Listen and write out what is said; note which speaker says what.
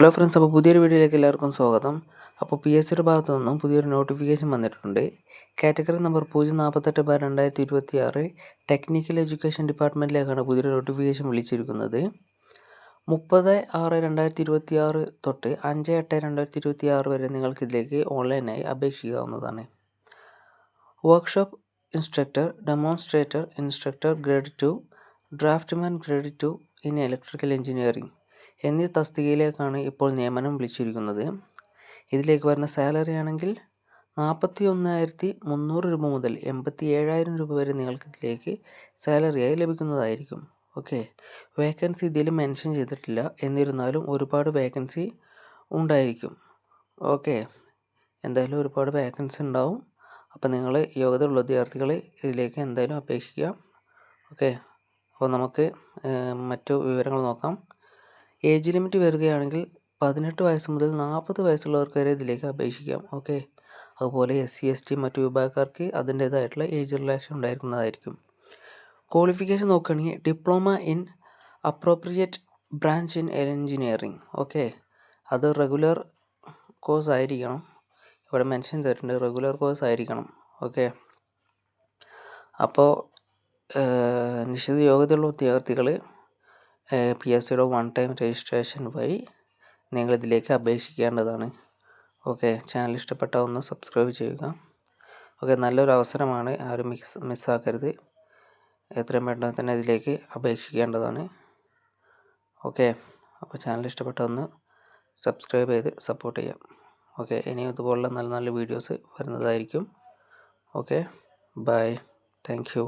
Speaker 1: Hello friends, അപ്പോൾ പുതിയൊരു വീഡിയോയിലേക്ക് എല്ലാവർക്കും സ്വാഗതം. അപ്പോൾ പി എസ് സിയുടെ ഭാഗത്തു നിന്നും പുതിയൊരു നോട്ടിഫിക്കേഷൻ വന്നിട്ടുണ്ട്. കാറ്റഗറി നമ്പർ 048/2026 ടെക്നിക്കൽ എഡ്യൂക്കേഷൻ ഡിപ്പാർട്ട്മെൻറ്റിലേക്കാണ് പുതിയൊരു നോട്ടിഫിക്കേഷൻ വിളിച്ചിരിക്കുന്നത്. 30/6/2026 തൊട്ട് 5/8/2026 വരെ നിങ്ങൾക്കിതിലേക്ക് ഓൺലൈനായി അപേക്ഷിക്കാവുന്നതാണ്. Workshop instructor, demonstrator instructor grade 2, draftsman grade 2 in electrical engineering എന്നീ തസ്തികയിലേക്കാണ് ഇപ്പോൾ നിയമനം വിളിച്ചിരിക്കുന്നത്. ഇതിലേക്ക് വരുന്ന സാലറി ആണെങ്കിൽ 41,300 രൂപ മുതൽ 87,000 രൂപ വരെ നിങ്ങൾക്കിതിലേക്ക് സാലറിയായി ലഭിക്കുന്നതായിരിക്കും. ഓക്കെ, വേക്കൻസി ഇതിൽ മെൻഷൻ ചെയ്തിട്ടില്ല, എന്നിരുന്നാലും ഒരുപാട് വേക്കൻസി ഉണ്ടായിരിക്കും. ഓക്കെ, എന്തായാലും ഒരുപാട് വേക്കൻസി ഉണ്ടാവും. അപ്പോൾ നിങ്ങൾ യോഗ്യതയുള്ള വിദ്യാർത്ഥികൾ ഇതിലേക്ക് എന്തായാലും അപേക്ഷിക്കുക. ഓക്കെ, അപ്പോൾ നമുക്ക് മറ്റു വിവരങ്ങൾ നോക്കാം. ഏജ് ലിമിറ്റ് വരികയാണെങ്കിൽ 18 വയസ്സ് മുതൽ 40 വയസ്സുള്ളവർക്ക് വരെ ഇതിലേക്ക് അപേക്ഷിക്കാം. ഓക്കെ, അതുപോലെ SC/ST മറ്റു വിഭാഗക്കാർക്ക് അതിൻ്റേതായിട്ടുള്ള ഏജ് റിലാക്ഷൻ ഉണ്ടായിരിക്കുന്നതായിരിക്കും. ക്വാളിഫിക്കേഷൻ നോക്കുകയാണെങ്കിൽ diploma in appropriate branch in engineering. Okay, അത് റെഗുലർ കോഴ്സ് ആയിരിക്കണം. ഇവിടെ മെൻഷൻ ചെയ്തിട്ടുണ്ട്, റെഗുലർ കോഴ്സ് ആയിരിക്കണം. ഓക്കെ, അപ്പോൾ നിശ്ചിത യോഗ്യതയുള്ള വിദ്യാർത്ഥികൾ PSCയുടെ 1 ടൈം രജിസ്ട്രേഷൻ വഴി നിങ്ങളിതിലേക്ക് അപേക്ഷിക്കേണ്ടതാണ്. ഓക്കെ, ചാനൽ ഇഷ്ടപ്പെട്ടാൽ ഒന്ന് സബ്സ്ക്രൈബ് ചെയ്യുക. ഓക്കെ, നല്ലൊരു അവസരമാണ്, ആരും മിസ്സാക്കരുത്. എത്രയും പെട്ടെന്ന് തന്നെ ഇതിലേക്ക് അപേക്ഷിക്കേണ്ടതാണ്. ഓക്കെ, അപ്പോൾ ചാനൽ ഇഷ്ടപ്പെട്ടാൽ ഒന്ന് സബ്സ്ക്രൈബ് ചെയ്ത് സപ്പോർട്ട് ചെയ്യാം. ഓക്കെ, ഇനിയും ഇതുപോലുള്ള നല്ല നല്ല വീഡിയോസ് വരുന്നതായിരിക്കും. Okay, bye, thank U.